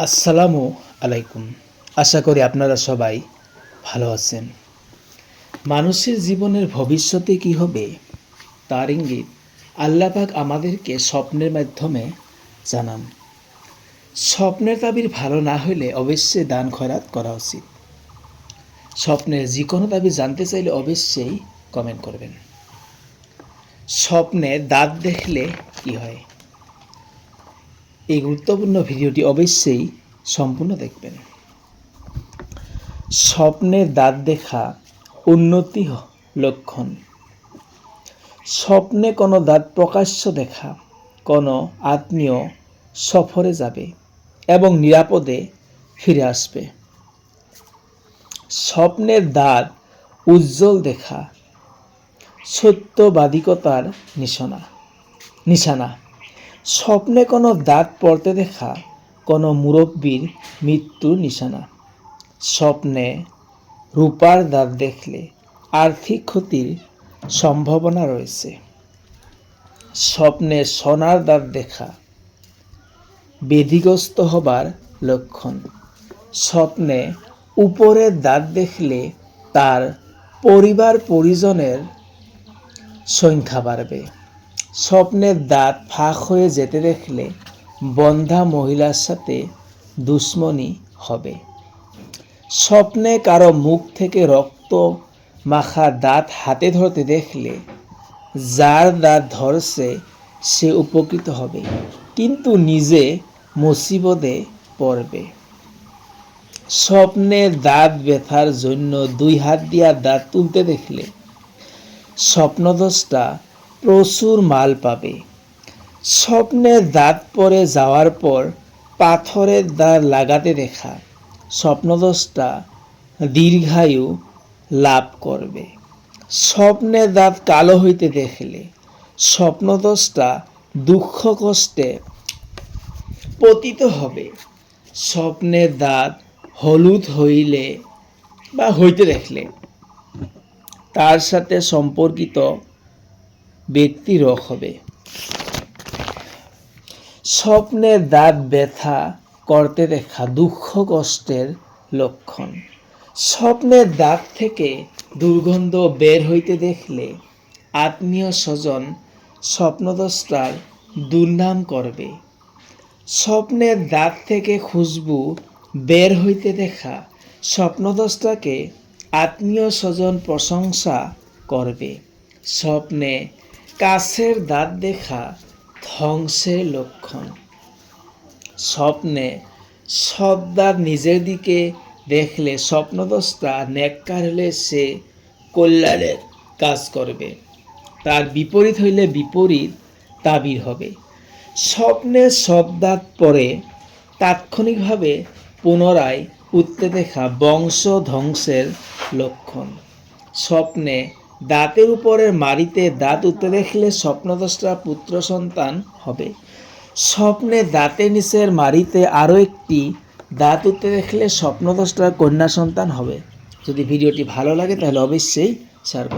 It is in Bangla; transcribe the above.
আসসালামু আলাইকুম। আশা করি আপনারা সবাই ভালো আছেন। মানুষের জীবনের ভবিষ্যতে কি হবে তার ইঙ্গিত আল্লাহ পাক আমাদেরকে স্বপ্নের মাধ্যমে জানান। স্বপ্নের তাবির ভালো না হলে অবশ্যই দান খয়রাত করা উচিত। স্বপ্নের যে কোনো তাবির জানতে চাইলে অবশ্যই কমেন্ট করবেন। স্বপ্নে দাঁত দেখলে কি হয়? এই গুরুত্বপূর্ণ ভিডিওটি অবশ্যই সম্পূর্ণ দেখবেন। স্বপ্নে দাঁত দেখা উন্নতি লক্ষণ। স্বপ্নে কোনো দাঁত প্রকাশ্য দেখা কোনো আত্মীয় সফরে যাবে এবং নিরাপদে ফিরে আসবে। স্বপ্নের দাঁত উজ্জ্বল দেখা সত্যবাদিকতার নিশানা। স্বপ্নে কোনো দাঁত পড়তে দেখা কোনো মুরব্বীর মৃত্যুর নিশানা। স্বপ্নে রূপার দাঁত দেখলে আর্থিক ক্ষতির সম্ভাবনা রয়েছে। স্বপ্নে সোনার দাঁত দেখা ব্যাধিগ্রস্ত হবার লক্ষণ। স্বপ্নে উপরের দাঁত দেখলে তার পরিবার পরিজনের সংখ্যা বাড়বে। স্বপ্নের দাঁত ফাঁক হয়ে যেতে দেখলে বন্ধা মহিলার সাথে দুশ্মনী হবে। স্বপ্নে কারো মুখ থেকে রক্ত মাখা দাঁত হাতে ধরতে দেখলে যার দাঁত ধরছে সে উপকৃত হবে কিন্তু নিজে মুসিবতে পড়বে। স্বপ্নে দাঁত ব্যথার জন্য 2 হাত দিয়া দাঁত তুলতে দেখলে স্বপ্নদ্রষ্টা প্রচুর মাল পাবে। স্বপ্নে দাঁত পড়ে যাওয়ার পর পাথরের দাঁত লাগাতে দেখা স্বপ্নদ্রষ্টা দীর্ঘায়ু লাভ করবে। স্বপ্নে দাঁত কালো হইতে দেখলে স্বপ্নদ্রষ্টা দুঃখ কষ্টে পতিত হবে। স্বপ্নে দাঁত হলুদ হইতে দেখলে তার সাথে সম্পর্কিত ব্যক্তি রোগ হবে। স্বপ্নে দাঁত ব্যথা করতে দেখা দুঃখ কষ্টের লক্ষণ। স্বপ্নের দাঁত থেকে দুর্গন্ধ বের হইতে দেখলে আত্মীয় স্বজন স্বপ্নদ্রষ্টার দুর্নাম করবে। স্বপ্নের দাঁত থেকে খুশবু বের হইতে দেখা স্বপ্নদ্রষ্টাকে আত্মীয় স্বজন প্রশংসা করবে। স্বপ্নে কাছের দাঁত দেখা ধ্বংসের লক্ষণ। স্বপ্নে সব দাঁত নিজের দিকে দেখলে স্বপ্নদ্রষ্টা নেককার হলে সে কল্যাণের কাজ করবে, তার বিপরীত হইলে বিপরীত তাবির হবে। স্বপ্নে সব দাঁত পড়ে তাৎক্ষণিকভাবে পুনরায় উঠতে দেখা বংশ ধ্বংসের লক্ষণ। স্বপ্নে দাঁতের উপরের মাড়িতে দাঁত উঠতে দেখলে স্বপ্নদ্রষ্টা পুত্র সন্তান হবে। স্বপ্নে দাঁতের নিচের মাড়িতে আরও একটি দাঁত উঠতে দেখলে স্বপ্নদ্রষ্টার কন্যা সন্তান হবে। যদি ভিডিওটি ভালো লাগে তাহলে অবশ্যই শেয়ার করুন।